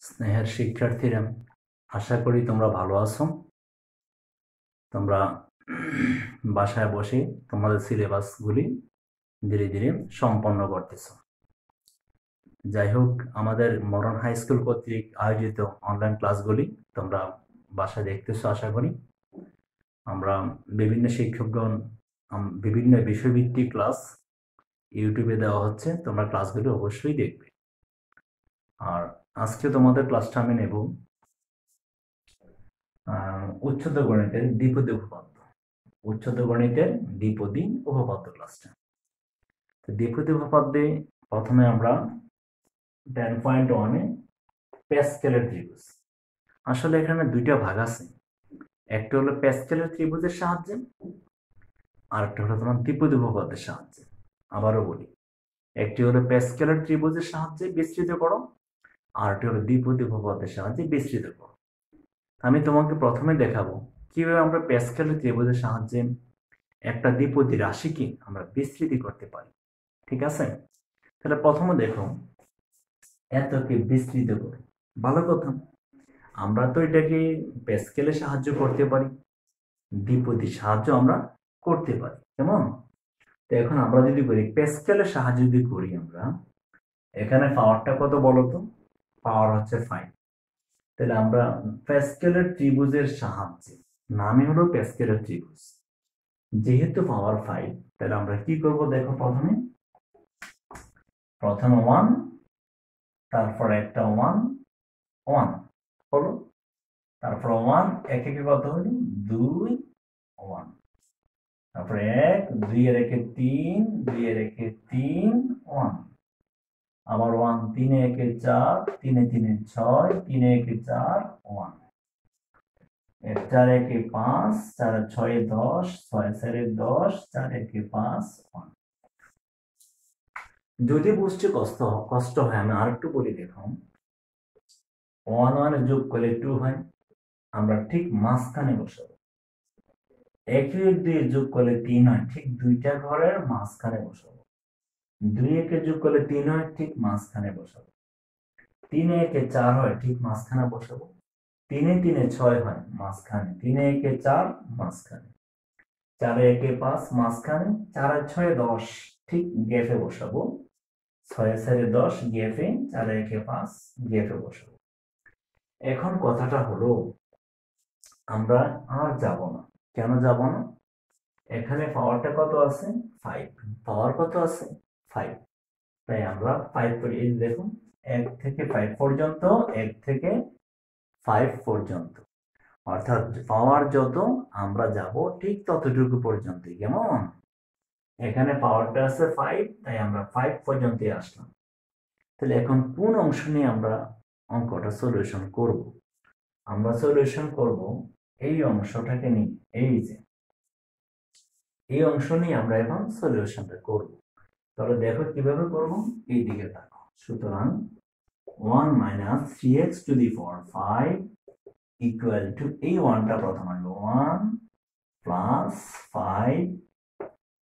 স্নেহের শিক্ষার্থীরা, আশা করি তোমরা ভালো আছো। তোমরা বাসায় বসে তোমাদের সিলেবাসগুলি ধীরে ধীরে সম্পন্ন করতেছো। যাই হোক, আমাদের মডার্ন হাই স্কুল কর্তৃক আয়োজিত অনলাইন ক্লাসগুলি তোমরা বাসায় দেখতেছো আশা করি। আমরা বিভিন্ন শিক্ষকগণ বিভিন্ন বিষয়ভিত্তিক ক্লাস ইউটিউবে দেওয়া হচ্ছে, তোমরা ক্লাসগুলি অবশ্যই দেখবে। আর আজকে তোমাদের ক্লাসটা আমি নেব উচ্চতর গণিতের দ্বিপদী উপপাদ্য। উচ্চতর গণিতের দ্বিপদী উপপাদ্য ক্লাসটা। তো দ্বিপদী উপপাদ্যে প্রথমে আমরা 10.1 প্যাসকেলের ত্রিভুজ। আসলে এখানে দুইটা ভাগ আছে, একটা হলো প্যাসকেলের ত্রিভুজের সাহায্যে, আর একটা হলো তোমার দ্বিপদী উপপাদ্যের সাহায্যে। আবারও বলি, একটি হলো প্যাসকেলের ত্রিভুজের সাহায্যে বিস্তৃত করো, আর একটি হলো দ্বিপদী উপপাদ্যের সাহায্যে বিস্তৃত করো। আমি তোমাকে প্রথমে দেখাবো কিভাবে আমরা প্যাসকেলের ত্রিভুজের সাহায্যে একটা দ্বিপদী রাশিকে আমরা বিস্তৃতি করতে পারি। ঠিক আছে, তাহলে প্রথমে দেখো, এতকে বিস্তৃত করো। ভালো কথা, আমরা তো এটাকে প্যাসকেলের সাহায্য করতে পারি, দ্বিপদী সাহায্য আমরা করতে পারি, কেমন? তো এখন আমরা যদি করি প্যাসকেলের সাহায্য যদি করি, আমরা এখানে পাওয়ারটা কত বলতো? পাওয়ার হচ্ছে 5। তাহলে আমরা প্যাসকেলের ত্রিভুজের সাহায্যে, নামই হলো প্যাসকেলের ত্রিভুজ, যেহেতু পাওয়ার 5, তাহলে আমরা কি করব দেখো, প্রথমে 1, তারপর একটা 1 1 হলো, তারপর 1 একে কত হলো 2 1, তারপরে 1 2 এর একে 3 2 এর একে 3 1, আবার 1 3 এ একে 4 3 এ 3 এ 6 3 এ একে 4 1, 4 একে 5 4 6 এ 10 6 4 এ 10 4 একে 5 1। যদি বুঝতে কষ্ট হয় আমি আরেকটু বলি, দেখো 1 1 যোগ করলে 2 হয়, আমরা ঠিক মাঝখানে বসাবো। 1 2 যোগ করলে 3 হয়, ঠিক দুইটা ঘরের মাঝখানে বসাবো। 2 1 যোগ করলে 3 হয়, ঠিক মাঝখানে বসাবো। 3 1 4 হয়, ঠিক মাঝখানে বসাবো। 3 3 6 হয়, মাঝখানে। 3 1 4 মাঝখানে। 4 1 5 মাঝখানে। 4 6 10 ঠিক গ্যাপে বসাবো। 6 4 10 গ্যাপে, 4 1 5 গ্যাপে বসাবো। এখন কথাটা হলো, আমরা আর যাব না। কেন যাব না? এখানে পাওয়ারটা কত আছে? 5। পাওয়ার কত আছে? 5। তাই আমরা 5 করি। এই দেখুন, 1 থেকে 5 পর্যন্ত, 1 থেকে 5 পর্যন্ত, অর্থাৎ পাওয়ার যত আমরা যাব ঠিক ততটুকু পর্যন্ত। কেমন? এখানে পাওয়ারটা আছে 5, তাই আমরা 5 পর্যন্ত আসলাম। তাহলে এখন কোন অংশ নিয়ে আমরা অঙ্কটা সলিউশন করব? আমরা সলিউশন করব এই অংশটাকে নিয়ে। এই যে এই অংশ নিয়ে আমরা এখন সলিউশনটা করব। তাহলে দেখো কিভাবে করব, এই দিকে দেখো। সুতরাং 1 - 3x to the power 5 equal to, এই 1টা প্রথম আসবে, 1 প্লাস 5,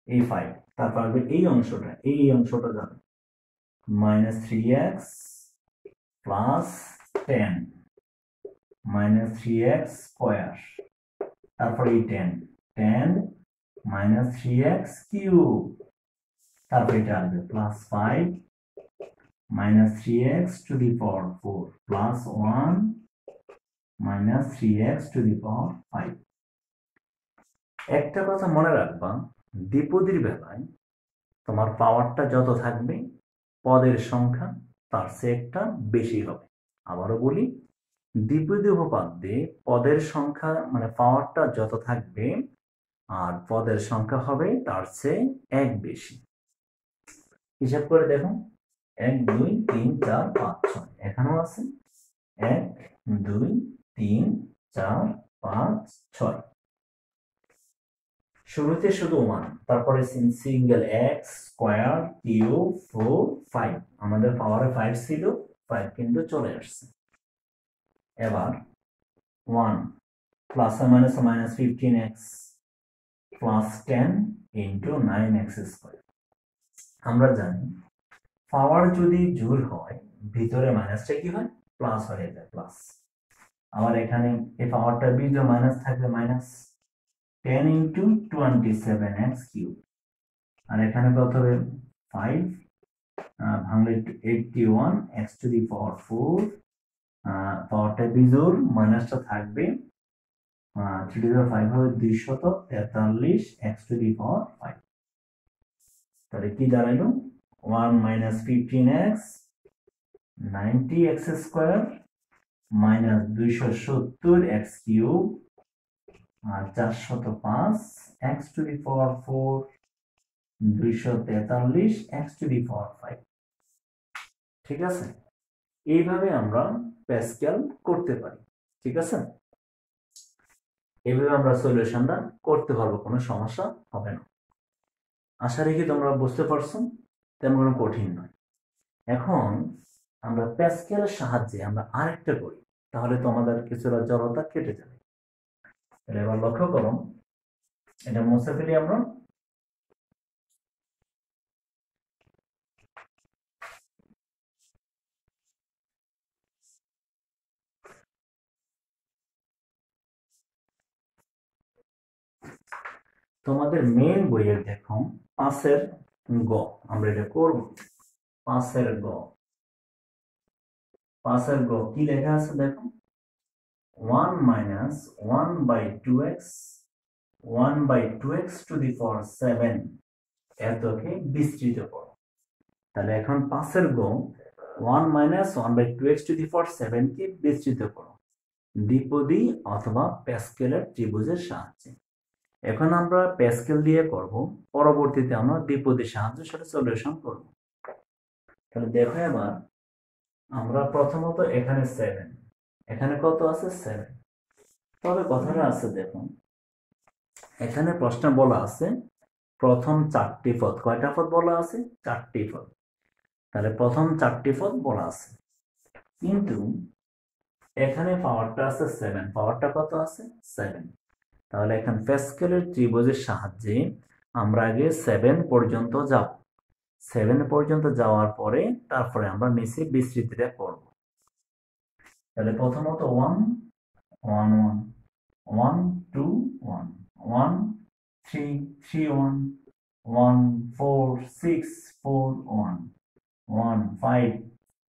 এই 5, তারপর আসবে এই অংশটা যাবে -3x প্লাস 10 -3x স্কয়ার, তারপর এই 10 -3x কিউব, তারপর এটা আসবে plus 5 -3x to the power 4 plus 1 -3x to the power 5। একটা কথা মনে রাখবা, দ্বিপদীর বেলায় তোমার পাওয়ারটা যত থাকবে, পদের সংখ্যা তার চেয়ে একটা বেশি হবে। আবারও বলি, দ্বিপদী উপপাদ্যে পদের সংখ্যা মানে পাওয়ারটা যত থাকবে, আর পদের সংখ্যা হবে তার চেয়ে 1 বেশি। হিসাব করে দেখো, 1 2 3 4 5 6, এখানেও আছে 1 2 3 4 5 6। শুরুতে শুধু 1, তারপরে সিঙ্গেল x স্কয়ার কিউব 4 5, আমাদের পাওয়ারে 5 ছিল, 5 কিন্তু চলে আসছে। এবার 1 plus minus -15x plus 10 into 9x square. আমরা জানি পাওয়ার যদি জুল হয়, ভিতরে মাইনাসটা কি হয়? প্লাস হয়ে যায় প্লাস। আবার এখানে এই পাওয়ারটা বিজোড় মাইনাস থাকবে মাইনাস 10 ইন্টু 27x কিউব, আর এখানে কত হবে 5 ভাঙলে 81 x টু দি পাওয়ার 4, পাওয়ারটা বিজোড় মাইনাসটা থাকবে 3 টু দি পাওয়ার 5 হবে 243 x টু দি পাওয়ার 5। তাহলে কি দাঁড়াইলো 1 minus 15x 90x square minus 270x cube আর 405 x to the power 4 243 x to the power 5। ঠিক আছে, এইভাবে আমরা প্যাসকেল করতে পারি। ঠিক আছে, এইভাবে আমরা সলিউশনটা করতে পারবো, কোনো সমস্যা হবে না। আশা রাখি তোমরা বুঝতে পারছো, তেমন কোনো কঠিন নয়। এখন আমরা প্যাসকেলের সাহায্যে আমরা আরেকটা করি, তাহলে তোমাদের কিছুটা জড়তা কেটে যাবে। তাহলে এবার লক্ষ্য করো, এটা মুছে ফেলি আমরা। তোমাদের মেইন বইয়ের দেখো 5-এর গ আমরা এটা করব। 5-এর গ, 5-এর গ কি লেখা আছে দেখো, 1 minus 1 by 2x 1 by 2x to the power 7 এতকে বিস্তৃত করো। তাহলে এখন 5-এর গ 1 minus 1 by 2x to the power 7 কে বিস্তৃত করো দ্বিপদী অথবা প্যাসকেলের ত্রিভুজের সাহায্যে। এখন আমরা প্যাসকেল দিয়ে করব, পরবর্তীতে আমরা দ্বিপদীর সাহায্যে সেটা সলিউশন করব। তাহলে দেখো এবার আমরা প্রথমত এখানে 7, এখানে কত আছে 7, তবে কথাটা আছে দেখুন, এখানে প্রশ্ন বলা আছে প্রথম 4টি পদ। কয়টা পদ বলা আছে? 4টি পদ। তাহলে প্রথম 4টি পদ বলা আছে, কিন্তু এখানে পাওয়ারটা আছে 7, পাওয়ারটা কত আছে 7। তাহলে এখন প্যাসকেলের ত্রিভুজের সাহায্যে আমরা আগে 7 পর্যন্ত যাব, 7 পর্যন্ত যাওয়ার পরে তারপরে আমরা নিচে বিস্তৃতিটা করব। তাহলে প্রথমত 1 1 1 1 2 1 1 3 3 1 1 4 6 4 1 1 5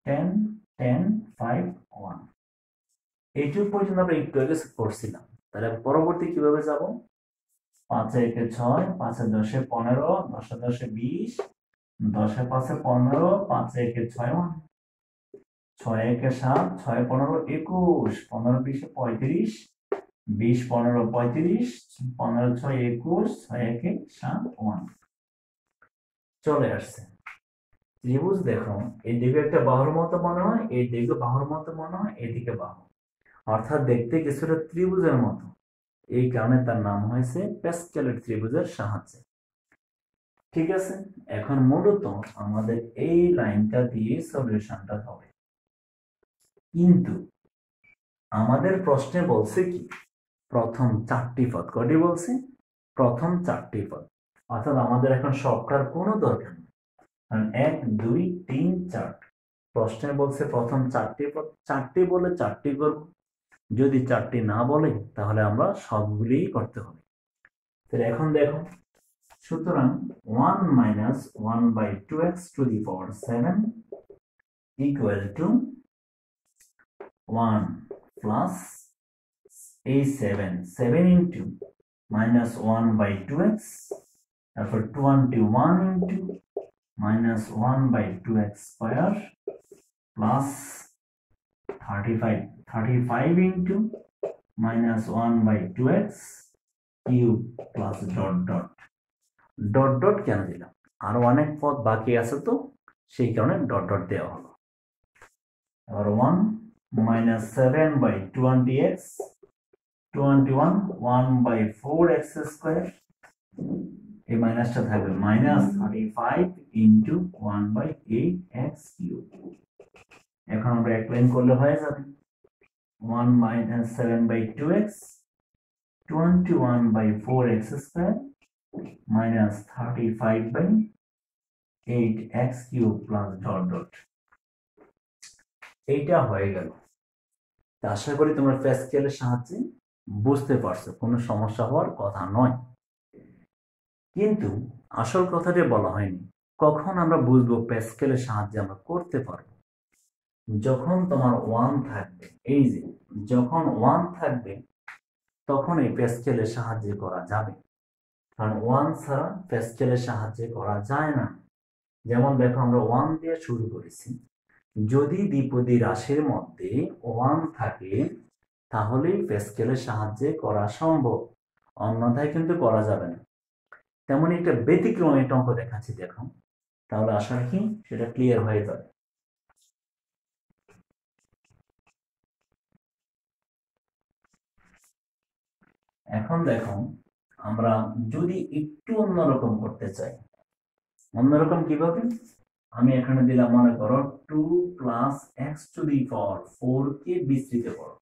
10 10 5 1। এইটুকু পর্যন্ত আমরা একটু আগে করছিলাম। তাহলে পরবর্তী কিভাবে যাব, 5 এ 6 5 এ 10 এ 15 10 এ 10 এ 20 10 এ 5 এ 15 5 এ 6 1 6 এ 7 6 এ 15 21 15 20 এ 35 20 15 35 15 6 21 6 1 7 1 চলে আসছে। ত্রিভুজ দেখো, এই দিকে একটা বাহুর মতো মনে হয়, এই দিকে বাহুর মতো মনে হয়, এদিকে বাহু, অর্থাৎ দেখতে কিছুটা ত্রিভুজের মতো। এই কারণে তার নাম হয়েছে প্যাসকেলের ত্রিভুজের সাহায্যে। ঠিক আছে, এখন মূলত আমাদের এই লাইনটা দিয়ে সলিউশনটা হবে, কিন্তু আমাদের প্রশ্নে বলছে কি প্রথম 4টি পদ। কটি বলছে? প্রথম 4টি পদ। অর্থাৎ আমাদের এখন সবটার কোনো দরকার নেই, কারণ 1 2 3 4 প্রশ্নে বলছে প্রথম 4টি পদ। 4টি বলে 4টি করব, যদি 4টি না বলে তাহলে আমরা সবগুলিই করতে হবে। তাহলে এখন দেখো, সুতরাং 1 minus 1 by 2x to the power 7 equal to 1 plus এই 7 ইন্টু মাইনাস 1 বাই 2x, তারপর 21 into minus 1 by 2x square plus 35 into minus 1 by 2x cube plus dot dot dot dot কেন দিলাম, আরো অনেক পদ বাকি আছে তো সেই কারণে ডট ডট দেওয়া হলো। এবার 1 minus 7 by 20x 21 1 by 4x square, এই মাইনাসটা থাকবে minus 35 into 1 by 8x cube. এখন আমরা এক লাইন করলে হয়ে যাবে 1 minus 7 by 2x 21 by 4x square minus 35 by 8x cube plus dot dot. এইটা হয়ে গেল। আশা করি তোমরা প্যাসকেলের সাহায্যে বুঝতে পারছো, কোনো সমস্যা হওয়ার কথা নয়। কিন্তু আসল কথাটি বলা হয়নি, কখন আমরা বুঝবো প্যাসকেলের সাহায্যে আমরা করতে পারবো। যখন তোমার 1 থাকবে, এই যে যখন 1 থাকবে তখন এই প্যাসকেলের সাহায্যে করা যাবে, কারণ 1 ছাড়া প্যাসকেলের সাহায্যে করা যায় না। যেমন দেখো আমরা 1 দিয়ে শুরু করেছি, যদি দ্বিপদী রাশির মধ্যে 1 থাকে তাহলেই প্যাসকেলের সাহায্যে করা সম্ভব, অন্যথায় কিন্তু করা যাবে না। তেমন একটা ব্যতিক্রম একটা অঙ্ক দেখাচ্ছি, দেখো, তাহলে আশা রাখি সেটা ক্লিয়ার হয়ে যাবে। এখন দেখো আমরা যদি একটু অন্যরকম করতে চাই, অন্যরকম কিভাবে, আমি এখানে দিলাম মনে করো 2 plus x to the power 4 কে বিস্তৃত করো।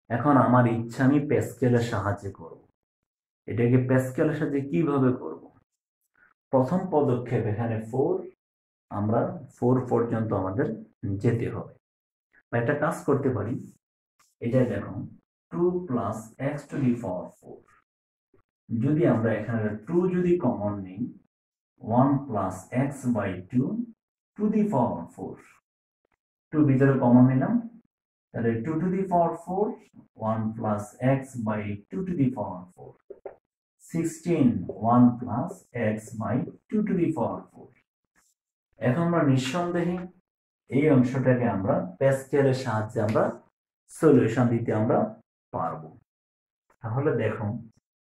এখন আমার ইচ্ছা আমি প্যাসকেলের সাহায্যে করব। এটাকে প্যাসকেলের সাহায্যে কিভাবে করব? প্রথম পদক্ষেপ এখানে 4, আমরা 4 পর্যন্ত আমাদের যেতে হবে। বা একটা কাজ করতে পারি, এটা দেখো 2 plus x to the power 4, যদি আমরা এখানে 2 যদি কমন নিই, 1 plus x by 2 to the power 4, 2 ভিতরে কমন নিলাম, তাহলে 2 to the power 4, 1 plus x by 2 to the power 4, 16, 1 plus x by 2 to the power 4। এখন আমরা নিঃসন্দেহে এই অংশটাকে আমরা প্যাসকেলের সাহায্যে আমরা সলিউশন দিতে আমরা পারবো। তাহলে দেখো,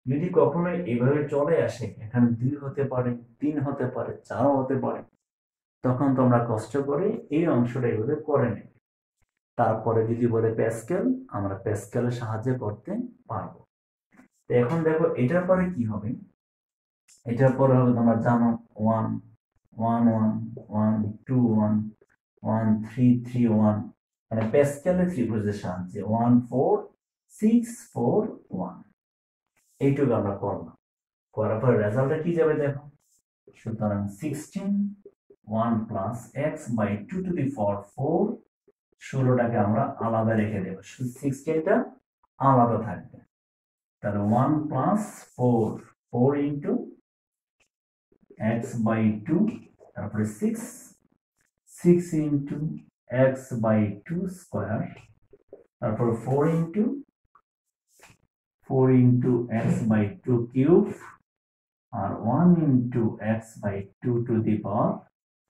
যদি কখনো এভাবে চলে আসে, এখানে 2 হতে পারে, 3 হতে পারে, 4 হতে পারে, তখন তোমরা কষ্ট করে এই অংশটা এইভাবে করে নেবে। তারপরে যদি বলে প্যাসকেল, আমরা প্যাসকেলের সাহায্যে করতে পারবো। তো এখন দেখো এটার পরে কি হবে, এটার পরে হবে তোমরা জানো 1 1 1 1 2 1 1 3 3 1, মানে প্যাসকেলের ত্রিভুজের সাহায্যে 1 4 6 4 1, এইটুকু আমরা করলাম। করার পর রেজাল্টটা কি যাবে দেখো, সুতরাং 16 1 plus x by 2 to the power 4, 16টাকে আমরা আলাদা রেখে দেব, 16টা আলাদা থাকবে। তাহলে 1 প্লাস 4 4 ইন্টু এক্স বাই 2, তারপরে 6 6 ইন্টু এক্স বাই 2 স্কোয়ার, তারপর 4 ইন্টু এক্স বাই 2 কিউব, আর 1 into x by 2 to the power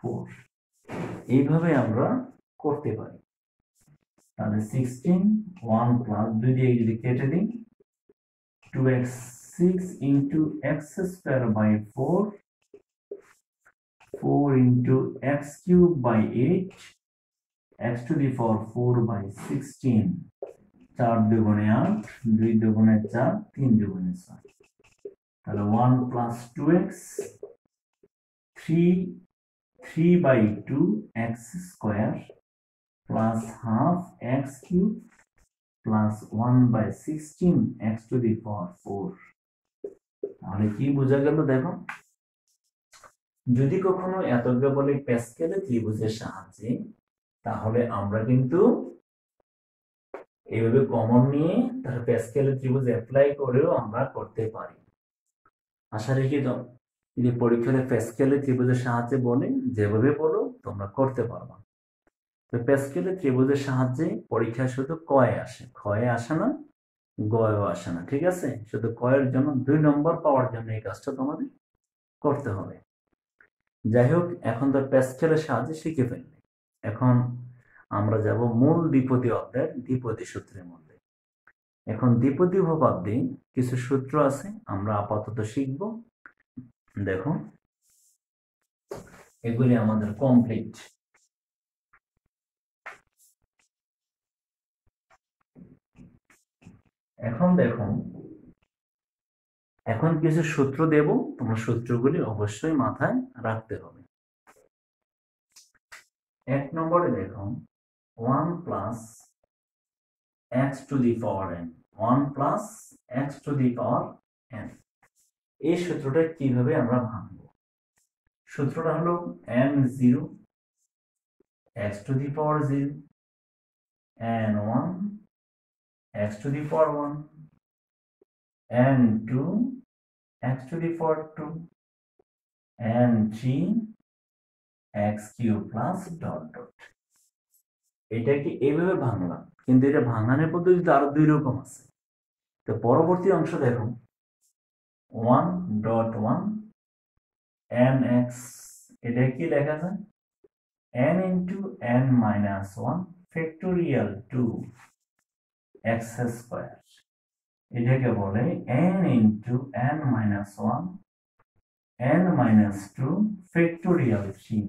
4। এইভাবে আমরা করতে পারি। তাহলে 16 1 প্লাস 2 দিয়ে যদি কেটে দিই, 2x 6 into x square by 4, 4 into x cube by 8, x to the power 4 by 16, 4 দুগুণে 8, 2 দুগুণে 4, 3 দুগুণে 6, তাহলে 1 plus 2x 3 by 2 x square plus half x cube plus 1 by 16 x to the power 4। তাহলে কি বোঝা গেল দেখো, যদি কখনো এতজ্ঞ বলে প্যাসকেলের ত্রিভুজের সাহায্যে, তাহলে আমরা কিন্তু এইভাবে কমন নিয়ে তার প্যাসকেলের ত্রিভুজ অ্যাপ্লাই করেও আমরা করতে পারি। আশা রেখে দাও, যদি পরীক্ষায় প্যাসকেলের ত্রিভুজের সাহায্যে বলে যেভাবে বলো তোমরা করতে পারবা। তো প্যাসকেলের ত্রিভুজের সাহায্যে পরীক্ষায় শুধু কয়ে আসে, ক্ষয়ে আসে না, গয়েও আসে না, ঠিক আছে? শুধু কয়ের জন্য 2 নম্বর পাওয়ার জন্য এই কাজটা তোমাদের করতে হবে। যাই হোক, এখন তো প্যাসকেলের সাহায্যে শিখে ফেললে, এখন আমরা যাব মূল দ্বিপদী অধ্যায়ের দ্বিপদী সূত্রের মধ্যে। এখন দ্বিপদী উপপাদ্যে কিছু সূত্র আছে, আমরা আপাতত শিখব। দেখো, এগুলি আমাদের কমপ্লিট। এখন দেখো, এখন কিছু সূত্র দেব, তোমার সূত্রগুলি অবশ্যই মাথায় রাখতে হবে। 1 নম্বরে দেখো 1 plus x to the power n, 1 plus x to the power n, এই সূত্রটা কিভাবে আমরা ভাঙব? সূত্রটা হলো m0 x to the power 0 and 1 x to the power 1 and 2 x to the power 2 and 3 x cube plus dot dot। এটাকে এইভাবে ভাঙলাম, কিন্তু এটা ভাঙানোর পদ্ধতি আরো দুই রকম আছে। তো পরবর্তী অংশ দেখো 1.1 nx, এটা কি লেখা যায় n into n minus 1 factorial 2 x square, এটাকে বলে n into n minus 1 n minus 2 factorial 3।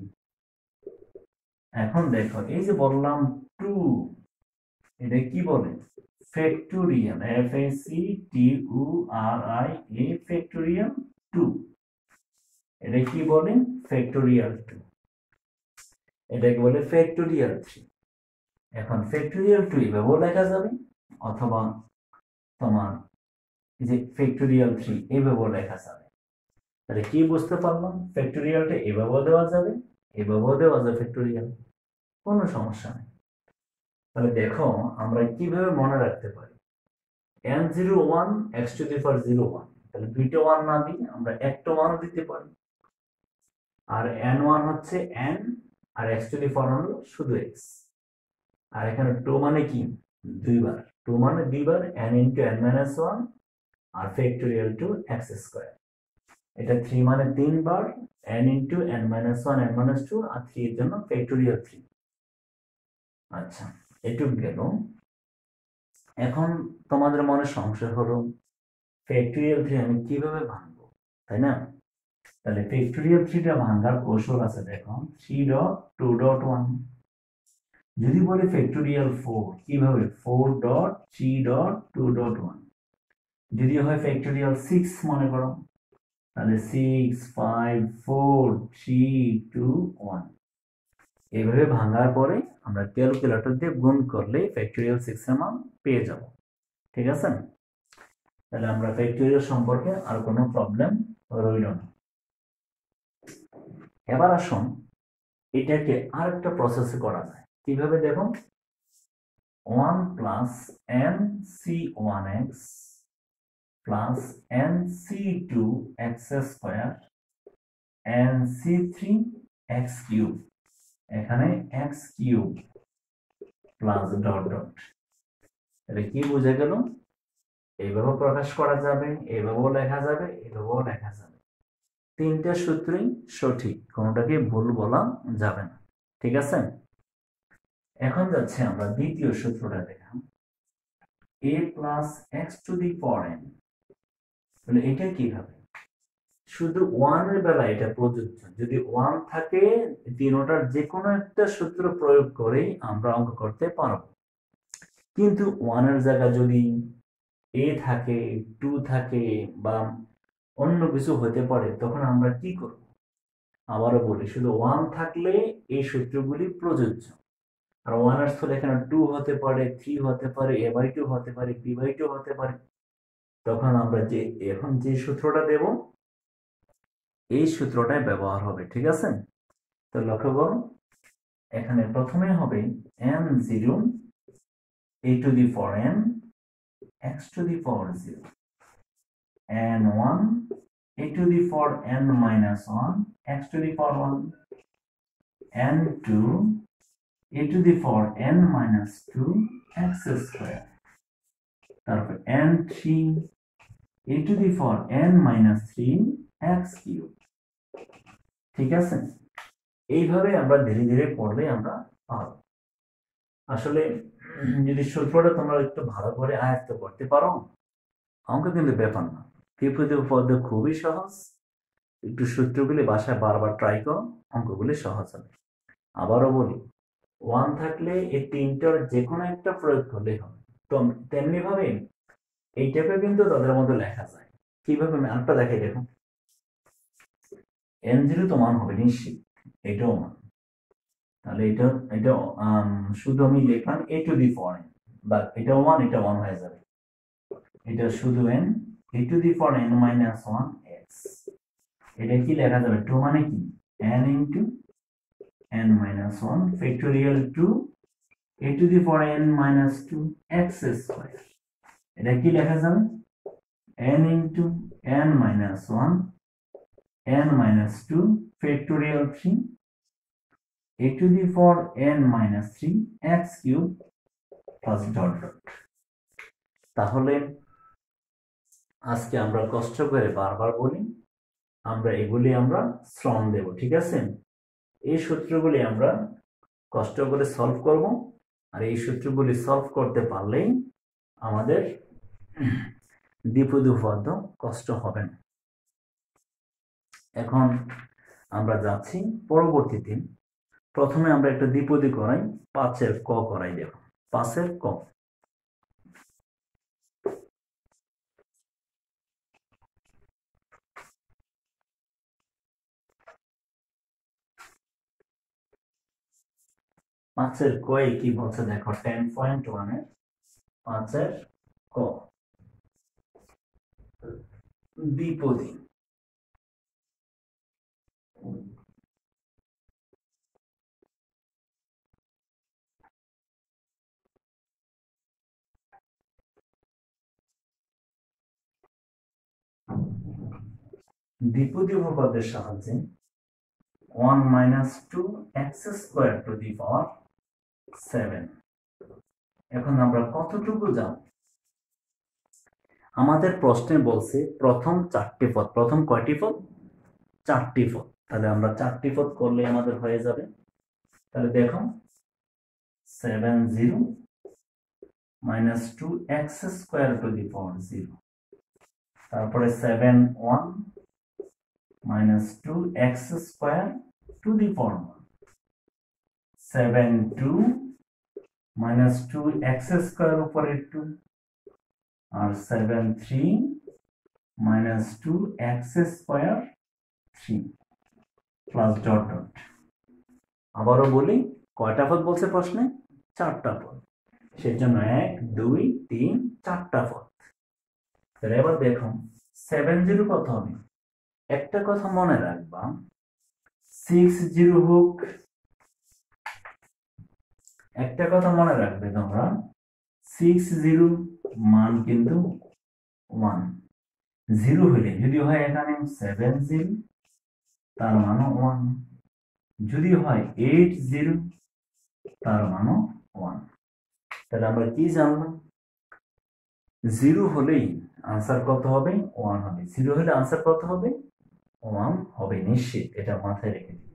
এখন দেখো এই যে বললাম 2, এটা কি বলে ফ্যাক্টোরিয়াল, FACTORIA ফ্যাক্টোরিয়াল 2, এটা কি বলে ফ্যাক্টোরিয়াল 2, এটাকে বলে ফ্যাক্টোরিয়াল 3। এখন ফ্যাক্টোরিয়াল 2 এভাবেও লেখা যাবে, অথবা তোমার এই যে ফ্যাক্টোরিয়াল 3 এভাবেও লেখা যাবে। তাহলে কি বুঝতে পারলাম, ফ্যাক্টোরিয়ালটা এভাবেও দেওয়া যাবে, এভাবেও দেওয়া যাবে ফ্যাক্টোরিয়াল, কোনো সমস্যা নেই। তাহলে দেখো আমরা কিভাবে মনে রাখতে পারি n01 x to the power 01, তাহলে দুইটা 1 না দিয়ে আমরা একটা 1 দিতে পারি। আর n1 হচ্ছে n R x to the power হলো শুধু x, আর এখানে 2 মানে কি দুইবার, 2 মানে দুইবার n into n minus 1 r factorial 2 x square. এটা 3 মানে তিনবার n into n minus 1 n minus 2 আর 3 এর জন্য ফ্যাক্টোরিয়াল 3। আচ্ছা, এটুক গেল। এখন তোমাদের মনে সংশয় হলো ফ্যাক্টোরিয়াল 3 আমি কিভাবে ভাঙবো, তাই না? তাহলে ফ্যাক্টোরিয়াল 3 টা ভাঙার কৌশল আছে, দেখো 3.2.1। যদি বলি ফ্যাক্টোরিয়াল 4 কিভাবে 4.3.2.1। যদি হয় ফ্যাক্টোরিয়াল 6 মনে করো, তাহলে 6 5 4 3 2 1। এভাবে ভাঙার পরে আমরা ক্যালকুলেটর দিয়ে গুণ করলে ফ্যাক্টোরিয়াল 6 এর মান পেয়ে যাব, ঠিক আছে? তাহলে আমরা ফ্যাক্টোরিয়াল সম্পর্কে আর কোনো প্রবলেম রইল না। এবার আসুন এটাকে আরেকটা প্রসেসে করা যায় কিভাবে, দেখো 1 plus nc1x plus nc2x square nc3x cube, এখানে x cube plus dot dot। তাহলে কি বোঝা গেল, এইভাবে প্রকাশ করা যাবে, এইভাবেও লেখা যাবে, এইভাবেও লেখা যাবে। তিনটা সূত্রই সঠিক, কোনোটাকে ভুল বলা যাবে না, ঠিক আছে? এখন যাচ্ছে আমরা দ্বিতীয় সূত্রটা দেখলাম a plus x to the power n। তাহলে এটা কিভাবে, শুধু 1 এর বেলা এটা প্রযোজ্য, যদি 1 থাকে তিনটার যে কোনো একটা সূত্র প্রয়োগ করেই আমরা অঙ্ক করতে পারবো। কিন্তু 1 এর জায়গায় যদি a থাকে 2 থাকে বা অন্য কিছু হতে পারে, তখন আমরা কি করব? আবারও বলি, শুধু 1 থাকলে এই সূত্রগুলি প্রযোজ্য, আর 1 এর স্থলে এখানে 2 হতে পারে, 3 হতে পারে, a/2 হতে পারে, b/2 হতে পারে। তখন আমরা এখন যে সূত্রটা দেব এই সূত্রটাই ব্যবহার হবে, ঠিক আছে? তো লক্ষ্য করো, এখানে প্রথমে হবে n0 a to the power n x to the power 0 n1 a to the power n minus 1 x to the power 1 n2 a to the power n minus 2 x square, তারপর n3 a to the power n minus 3 x cube, ঠিক আছে? এইভাবে আমরা ধীরে ধীরে পড়লে আমরা পারবো। আসলে যদি সূত্রটা তোমরা একটু ভালো করে আয়ত্ত করতে পারো, অঙ্ক কিন্তু ব্যাপার না, ত্রিপদী পদ্ধতি খুবই সহজ। একটু সূত্রগুলি বাসায় বারবার ট্রাই করো, অঙ্কগুলি সহজ হবে। আবারও বলি, 1 থাকলে এই তিনটার যে কোনো একটা প্রয়োগ করলেই হবে। তো তেমনি ভাবে এইটাকে কিন্তু তাদের মধ্যে লেখা যায় কিভাবে, আমি আরেকটা দেখাই, দেখো n0 তো মান হবে নিশ্চিত, এটাও মান। তাহলে এটা এটা শুধু আমি লিখলাম a to the power n, বা এটা 1 এটা 1 হয়ে যাবে, এটা শুধু n a to the power n minus 1 x। এটা কি লেখা যাবে, 2 মানে কি n into n minus 1 factorial 2 a to the power n minus 2 x square এটা কি লেখা যাবে n into n minus 1 n minus 2 factorial 3 a to the power n minus 3 x cube plus dot dot তাহলে আজকে আমরা কষ্ট করে বারবার বলি আমরা এগুলি আমরা শ্রম দেব ঠিক আছে এই সূত্রগুলি আমরা কষ্ট করে সলভ করব আর এই সূত্রগুলি সলভ করতে পারলেই আমাদের দ্বিপদী উপপাদ্য কষ্ট হবে না এখন আমরা যাচ্ছি পরবর্তীতে প্রথমে আমরা একটা দ্বিপদী করাই 5 এর ক করাই দেব 5 এর ক পাঁচের কয়ে কি বলছে দেখো 10.1 এর পাঁচের ক দ্বিপদী দ্বিপদী উপপাদ্যের সাহায্যে 1 minus 2 x square to the power 7 এখন আমরা কতটুকু জানি আমাদের প্রশ্নে বলছে প্রথম চারটি পদ প্রথম কয়টি পদ চারটি পদ তাহলে আমরা চারটি পদ করলে আমাদের হয়ে যাবে তাহলে দেখো 7 0 minus 2 x square to the power 0 তারপরে 7 1 minus 2 x square to the power 1 7 2 minus 2 x square উপরে 2 আর 7 3 minus 2 x square 3 plus dot dot আবারও বলি কয়টা পদ বলছে প্রশ্নে চারটা পদ সেজন্য 1 2 3 চারটা পদ তাহলে এবার দেখো 7 0 কত হবে একটা কথা মনে রাখবা 6 0 হোক একটা কথা মনে রাখবে তোমরা 6 0 মান কিন্তু 1 0 হলে যদি হয় এখানে 7 0 তার মানও 1 যদি হয় 8 0 তার মানও 1 তাহলে আমরা কি জানলাম 0 হলেই আনসার কত হবে 1 হবে 0 হলে আনসার কত হবে 1 হবে নিশ্চিত এটা মাথায় রেখে দিন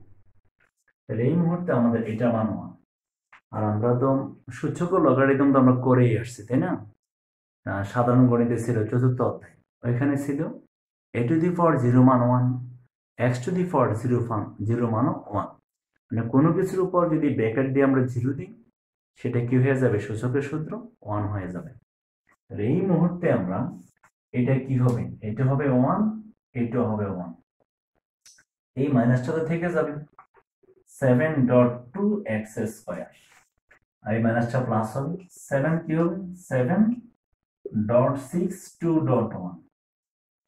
তাহলে এই মুহূর্তে আমাদের এটা মান 1 আর আমরা তো সূচক ও লগারিদম তো আমরা করেই আসছি তাই না সাধারণ গণিতে ছিল চতুর্থ অধ্যায় ওইখানে ছিল a to the power 0 মান 1 x to the power 0 মান 1 মানে কোনো কিছুর উপর যদি ব্র্যাকেট দিয়ে আমরা 0 দিই সেটা কি হয়ে যাবে সূচকের সূত্র 1 হয়ে যাবে তাহলে এই মুহূর্তে আমরা এটা কি হবে এটা হবে 1 এটা হবে 1 এই মাইনাসটা তো থেকে যাবে 7.2 x স্কয়ার আর এই মাইনাসটা প্লাস হবে 7 কি হবে 7.62.1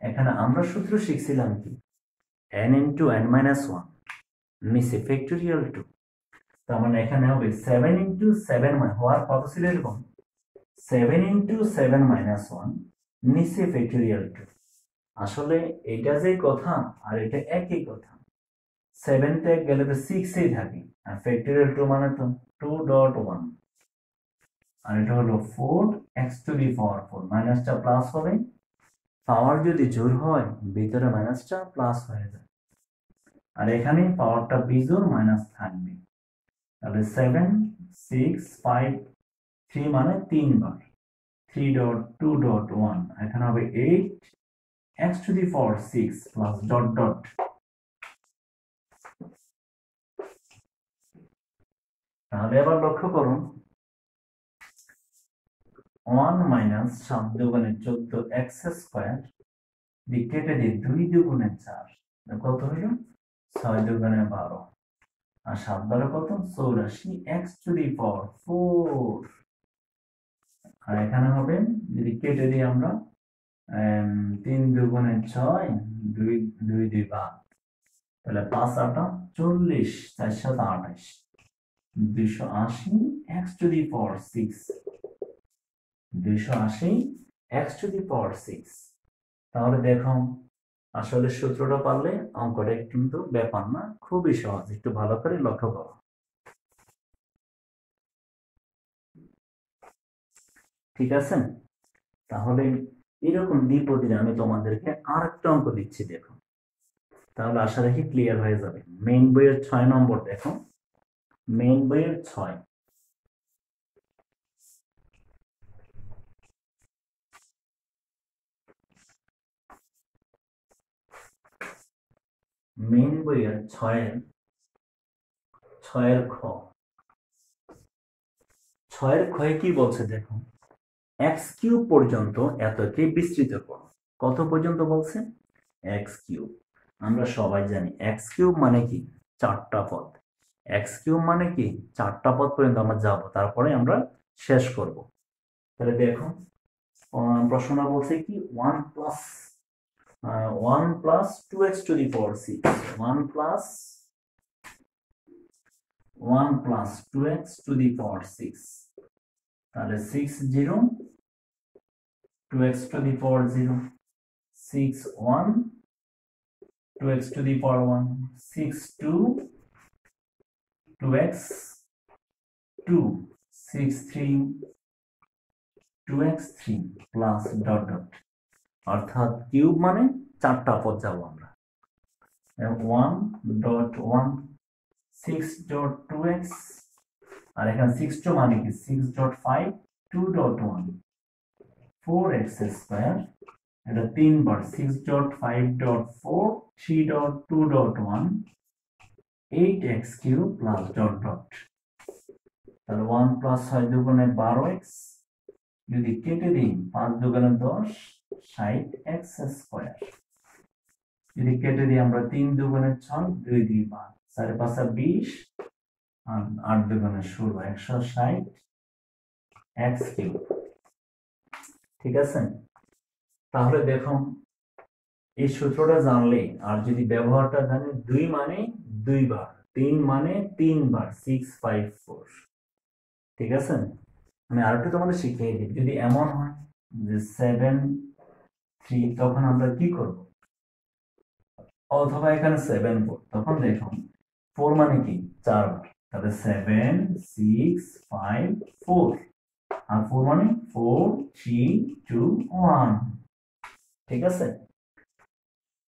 এখানে আমরা সূত্র শিখছিলাম কি n into n minus 1 নিচে ফ্যাক্টোরিয়াল 2 তার মানে এখানে হবে 7 into 7 হওয়ার কত ছিল এরকম 7 into 7 minus 1 নিচে ফ্যাক্টোরিয়াল 2 আসলে এটা যে কথা আর এটা একই কথা 7 তে গেলে তো 6 এই থাকে আর ফ্যাক্টোরিয়াল 2 মানে তো 2.1 আর এটা হলো 4 x to the power 4 মাইনাসটা প্লাস হবে পাওয়ার যদি জোড় হয় ভিতরে মাইনাসটা প্লাস হয়ে যায় আর এখানে পাওয়ারটা বিজোড় মাইনাস থাকবে তাহলে 7 6 5 3 মানে 3 বার 3.2.1 এখানে হবে 8 x to the power 6 plus dot dot তাহলে এবার লক্ষ্য করুন 1 minus 7 দুগুণে 14 x স্কয়ার কেটে দিয়ে 2 দুগুণে 4 কত হলো 6 দুগুণে 12 আর 7 12 কত 84 x to the power 4 আর এখানে হবে যদি কেটে দিই আমরা 3 দুগুণে 6 2 2 2 বাদ তাহলে 5 আটা 40, 4 সাথে 28, 280 x to the power 6, 280 x to the power 6। তাহলে দেখো আসলে সূত্রটা পারলে অঙ্কটা কিন্তু ব্যাপার না, খুবই সহজ, একটু ভালো করে লক্ষ্য করো। ঠিক আছে, তাহলে এরকম দ্বিপদীর আমি তোমাদেরকে আরেকটা অঙ্ক দিচ্ছি, দেখো তাহলে আশা রাখি ক্লিয়ার হয়ে যাবে। মেইন বইয়ের 6 নম্বর দেখো, মেইন বইয়ের 6, মেইন বইয়ের 6-এর খ, 6-এর খয়ে কি বলছে দেখো, এক্স কিউব পর্যন্ত এতকে বিস্তৃত করো। কত পর্যন্ত বলছে? X cube. আমরা সবাই জানি এক্স কিউব মানে কি, 4টা পদ। এক্স কিউব মানে কি 4টা পদ পর্যন্ত আমরা যাব, তারপরে আমরা শেষ করব। তাহলে দেখো প্রশ্নটা বলছে কি 1 plus 2x to the power 6, 1 plus 2x to the power 6, তাহলে 6 0, 2x to the power 0, 6 1, 2x to the power 1, 6 2, 2x 2, 6 3, 2x 3 plus dot dot, অর্থাৎ কিউব মানে 4টা পদ যাব আমরা। 1 ডট 1, 6 ডট 2x, আর এখানে 6 2 মানে কি 6 ডট 5, 2 ডট 1, 4x স্কয়ার, এটা 3 বার 6 dot 5 dot 4, 3 dot 2 dot 1, 8x cube plus dot dot. তাহলে 1 প্লাস 6 দুগুণে 12x, যদি কেটে দিই 5 দুগুণে 10, 60x স্কয়ার। যদি কেটে দিই আমরা 3 দুগুণে 6, 2 দিয়ে 5, 4 5 20, আর 8 দুগুণে 16, 160x কিউব। ঠিক আছে, তাহলে দেখো এই সূত্রটা জানলে আর যদি ব্যবহারটা জানে, 2 মানে 2 বার, 3 মানে 3 বার, 6 5 4। ঠিক আছে, আমি আরেকটু তোমাদের শিখিয়ে দিই। যদি এমন হয় যে 7 3, তখন আমরা কি করব, অথবা এখানে 7 4, তখন দেখো 4 মানে কি 4 বার, তাহলে 7 6 5 4, আর 4 মানে 4 3 2 1। ঠিক আছে,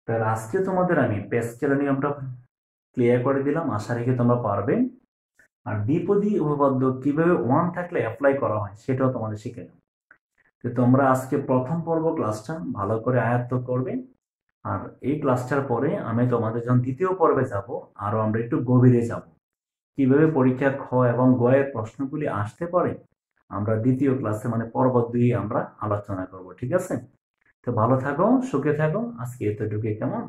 তাহলে আজকে তোমাদের আমি প্যাসকেল নিয়মটা ক্লিয়ার করে দিলাম, আশা রেখে তোমরা পারবে। আর দ্বিপদী উপপাদ্য কিভাবে 1 থাকলে অ্যাপ্লাই করা হয় সেটাও তোমাদের শিখে দাও। তো তোমরা আজকে প্রথম পর্ব ক্লাসটা ভালো করে আয়ত্ত করবে, আর এই ক্লাসটার পরে আমি তোমাদের যখন দ্বিতীয় পর্বে যাব, আরো আমরা একটু গভীরে যাব, কিভাবে পরীক্ষা খ এবং গ এর প্রশ্নগুলি আসতে পারে আমরা দ্বিতীয় ক্লাসে মানে পর্ব 2 আমরা আলোচনা করব। ঠিক আছে, তো ভালো থাকো, সুখে থাকো, আজকে এতটুকু, কেমন?